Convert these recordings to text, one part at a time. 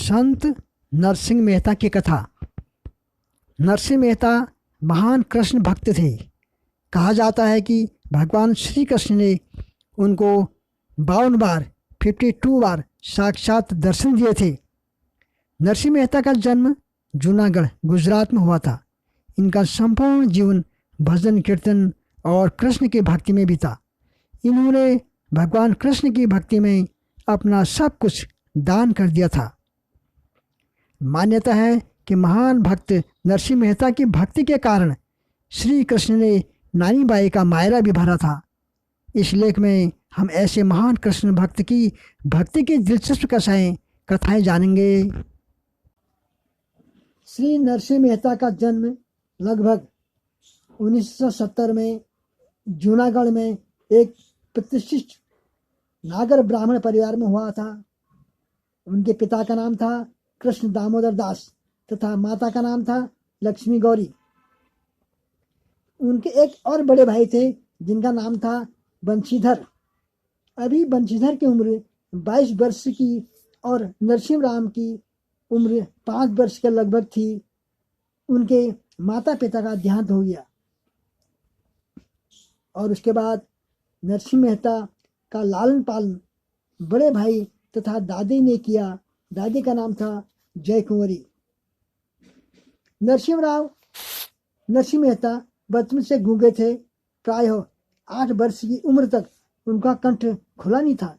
संत नरसिंह मेहता की कथा। नरसिंह मेहता महान कृष्ण भक्त थे। कहा जाता है कि भगवान श्री कृष्ण ने उनको 52 बार 52 बार साक्षात दर्शन दिए थे। नरसिंह मेहता का जन्म जूनागढ़ गुजरात में हुआ था। इनका संपूर्ण जीवन भजन कीर्तन और कृष्ण की भक्ति में बीता। इन्होंने भगवान कृष्ण की भक्ति में अपना सब कुछ दान कर दिया था। मान्यता है कि महान भक्त नरसिंह मेहता की भक्ति के कारण श्री कृष्ण ने नानी बाई का मायरा भी भरा था। इस लेख में हम ऐसे महान कृष्ण भक्त की भक्ति की दिलचस्प कथाएं जानेंगे। श्री नरसिंह मेहता का जन्म लगभग 1970 में जूनागढ़ में एक प्रतिष्ठित नागर ब्राह्मण परिवार में हुआ था। उनके पिता का नाम था कृष्ण दामोदर दास तथा माता का नाम था लक्ष्मी गौरी। उनके एक और बड़े भाई थे जिनका नाम था बंशीधर। अभी बंशीधर की उम्र 22 वर्ष की और नरसिंह राम की उम्र 5 वर्ष के लगभग थी। उनके माता पिता का देहांत हो गया और उसके बाद नरसिंह मेहता का लालन पालन बड़े भाई तथा दादी ने किया। दादी का नाम था जय कुंवरी। नरसिंह मेहता बचपन से गूंगे थे। प्रायः 8 वर्ष की उम्र तक उनका कंठ खुला नहीं था।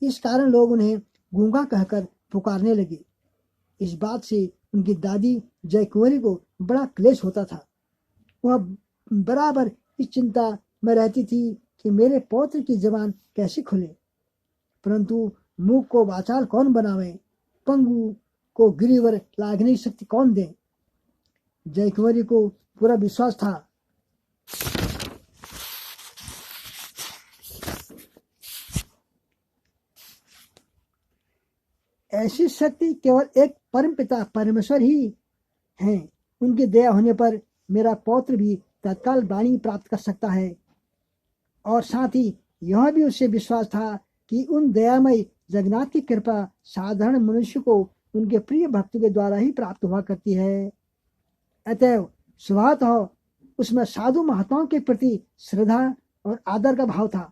इस कारण लोग उन्हें गूंगा कहकर पुकारने लगे। इस बात से उनकी दादी जय कुंवरी को बड़ा क्लेश होता था। वह बराबर इस चिंता में रहती थी कि मेरे पौत्र की जबान कैसे खुले, परंतु मुख को वाचाल कौन बनावे, पंगु को गिरिवर लागने की शक्ति कौन दे। जय कुंवरी को पूरा विश्वास था ऐसी शक्ति केवल एक परम पिता परमेश्वर ही हैं। उनकी दया होने पर मेरा पौत्र भी तत्काल वाणी प्राप्त कर सकता है। और साथ ही यह भी उससे विश्वास था कि उन दयामय जगन्नाथ की कृपा साधारण मनुष्य को उनके प्रिय भक्तों के द्वारा ही प्राप्त हुआ करती है। अतएव स्वभावतः उसमें साधु महात्माओं के प्रति श्रद्धा और आदर का भाव था।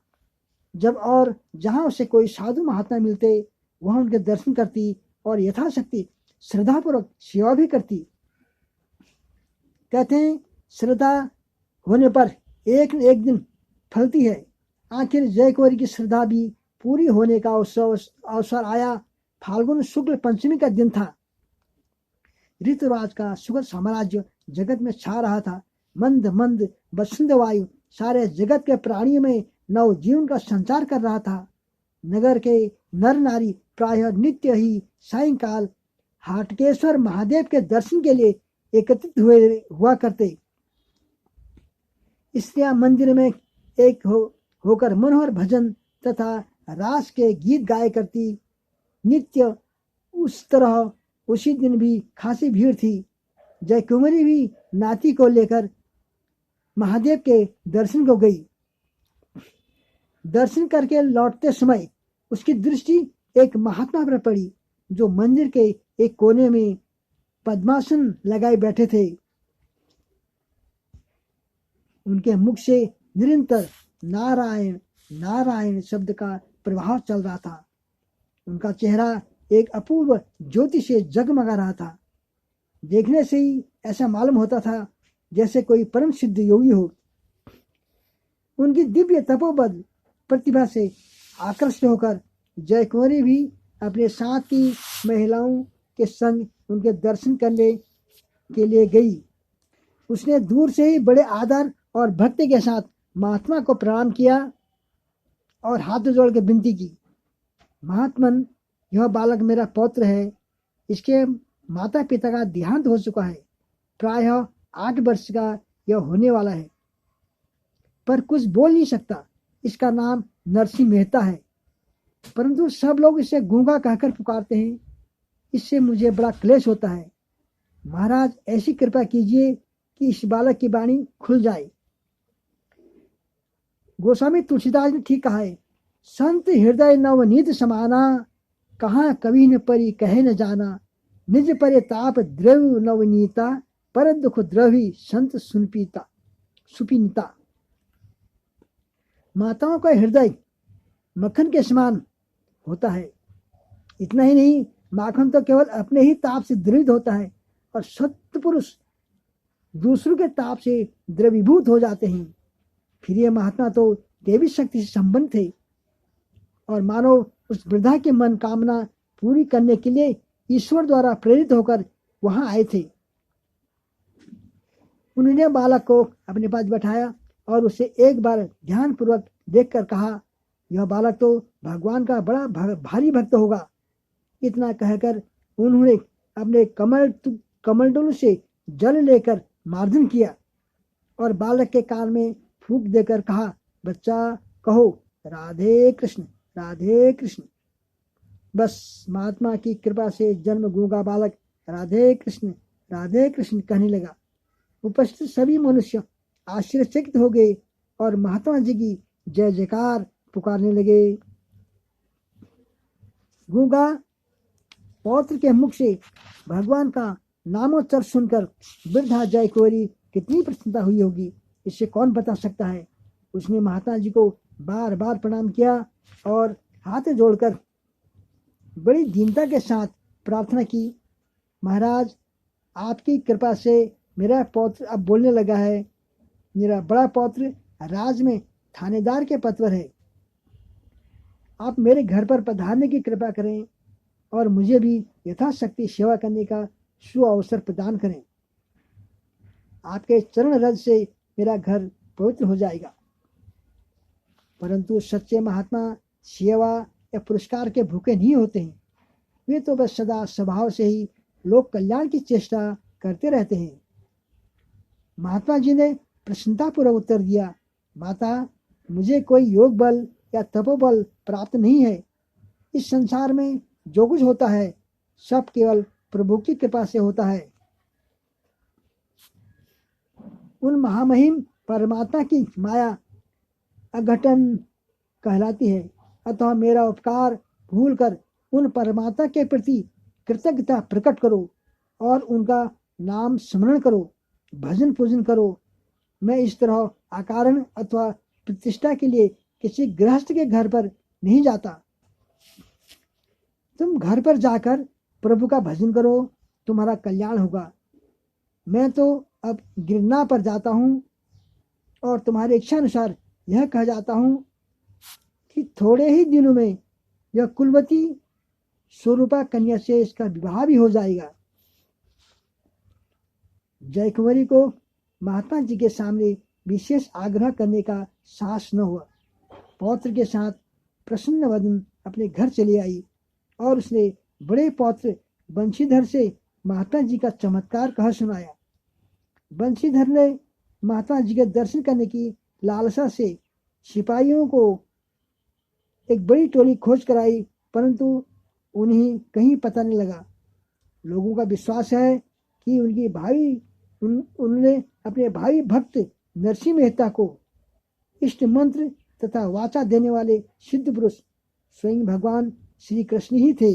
जब और जहाँ उसे कोई साधु महात्मा मिलते वह उनके दर्शन करती और यथाशक्ति श्रद्धापूर्वक सेवा भी करती। कहते हैं श्रद्धा होने पर एक न एक दिन फलती है। आखिर जय कुंवरी की श्रद्धा भी पूरी होने का अवसर आया। फाल्गुन शुक्ल पंचमी का दिन था। ऋतुराज का सुखद साम्राज्य जगत में छा रहा था। मंद मंद बसंत वायु सारे जगत के प्राणियों में नव जीवन का संचार कर रहा था। नगर के नर नारी प्रायः नित्य ही सायंकाल हाटकेश्वर महादेव के दर्शन के लिए एकत्रित हुआ करते। स्त्रियां मंदिर में एक होकर मनोहर भजन तथा रास के गीत गाया करती। नित्य उस तरह उसी दिन भी खासी भीड़ थी। जय कुंवरी भी नाती को लेकर महादेव के दर्शन को गई। दर्शन करके लौटते समय उसकी दृष्टि एक महात्मा पर पड़ी जो मंदिर के एक कोने में पद्मासन लगाए बैठे थे। उनके मुख से निरंतर नारायण नारायण शब्द का प्रभाव चल रहा था। उनका चेहरा एक अपूर्व ज्योति से जगमगा रहा था। देखने से ही ऐसा मालूम होता था जैसे कोई परम सिद्ध योगी हो। उनकी दिव्य तपोबल प्रतिभा से आकर्षित होकर जय कुंवरी भी अपने साथ की महिलाओं के संग उनके दर्शन करने के लिए गई। उसने दूर से ही बड़े आदर और भक्ति के साथ महात्मा को प्रणाम किया और हाथ जोड़ के विनती की। महात्मन, यह बालक मेरा पौत्र है। इसके माता पिता का देहांत हो चुका है। प्रायः 8 वर्ष का यह होने वाला है, पर कुछ बोल नहीं सकता। इसका नाम नरसिंह मेहता है, परंतु सब लोग इसे गूंगा कहकर पुकारते हैं। इससे मुझे बड़ा क्लेश होता है। महाराज, ऐसी कृपा कीजिए कि इस बालक की वाणी खुल जाए। गोस्वामी तुलसीदास ने ठीक कहा है, संत हृदय नवनीत समाना, कहाँ कभी न परी कहे न जाना, निज परे ताप द्रव्य नवनीता, पर दुख द्रवी संत सुनपीता सुपीनता। माताओं का हृदय मक्खन के समान होता है। इतना ही नहीं, माखन तो केवल अपने ही ताप से द्रवित होता है और सत्य पुरुष दूसरों के ताप से द्रवीभूत हो जाते हैं। फिर ये महात्मा तो देवी शक्ति से संबंध थे और मानो उस वृद्धा की मन कामना पूरी करने के लिए ईश्वर द्वारा प्रेरित होकर वहां आए थे। उन्होंने बालक को अपने पास बैठाया और उसे एक बार ध्यान पूर्वक देखकर कहा, यह बालक तो भगवान का बड़ा भारी भक्त होगा। इतना कहकर उन्होंने अपने कमंडलू से जल लेकर मार्जन किया और बालक के कान में फूंक देकर कहा, बच्चा कहो राधे कृष्ण राधे कृष्ण। बस महात्मा की कृपा से जन्म गूंगा बालक राधे कृष्ण कहने लगा। उपस्थित सभी मनुष्य आश्चर्यचकित हो गए और महात्मा जी की जय जयकार पुकारने लगे। गूंगा पौत्र के मुख से भगवान का नामोच्चार सुनकर वृद्धा जय कुंवरी कितनी प्रसन्नता हुई होगी, इससे कौन बता सकता है। उसने महात्मा जी को बार बार प्रणाम किया और हाथ जोड़कर बड़ी दीनता के साथ प्रार्थना की, महाराज आपकी कृपा से मेरा पौत्र अब बोलने लगा है। मेरा बड़ा पौत्र राज में थानेदार के पद पर है। आप मेरे घर पर पधारने की कृपा करें और मुझे भी यथाशक्ति सेवा करने का सुअवसर प्रदान करें। आपके चरण रज से मेरा घर पवित्र हो जाएगा। परंतु सच्चे महात्मा सेवा या पुरस्कार के भूखे नहीं होते हैं। वे तो बस सदा स्वभाव से ही लोक कल्याण की चेष्टा करते रहते हैं। महात्मा जी ने प्रसन्नतापूर्वक उत्तर दिया, माता मुझे कोई योग बल या तपोबल प्राप्त नहीं है। इस संसार में जो कुछ होता है सब केवल प्रभु की कृपा से होता है। उन महामहिम परमात्मा की माया अघटन कहलाती है। अतः मेरा उपकार भूलकर उन परमात्मा के प्रति कृतज्ञता प्रकट करो और उनका नाम स्मरण करो, भजन पूजन करो। मैं इस तरह अकारण अथवा प्रतिष्ठा के लिए किसी गृहस्थ के घर पर नहीं जाता। तुम घर पर जाकर प्रभु का भजन करो, तुम्हारा कल्याण होगा। मैं तो अब गिरना पर जाता हूँ और तुम्हारी इच्छा अनुसार यह कह जाता हूँ कि थोड़े ही दिनों में यह कुलवती स्वरूपा कन्या से इसका विवाह भी हो जाएगा। जय कुंवरी को महात्मा जी के सामने विशेष आग्रह करने का साहस न हुआ। पौत्र के साथ प्रसन्न वदन अपने घर चली आई और उसने बड़े पौत्र बंशीधर से महात्मा जी का चमत्कार कह सुनाया। बंशीधर ने महात्मा जी के दर्शन करने की लालसा से सिपाहियों को एक बड़ी टोली खोज कराई, परंतु उन्हें कहीं पता नहीं लगा। लोगों का विश्वास है कि उन्होंने अपने भाई भक्त नरसिंह मेहता को इष्ट मंत्र तथा वाचा देने वाले सिद्ध पुरुष स्वयं भगवान श्री कृष्ण ही थे।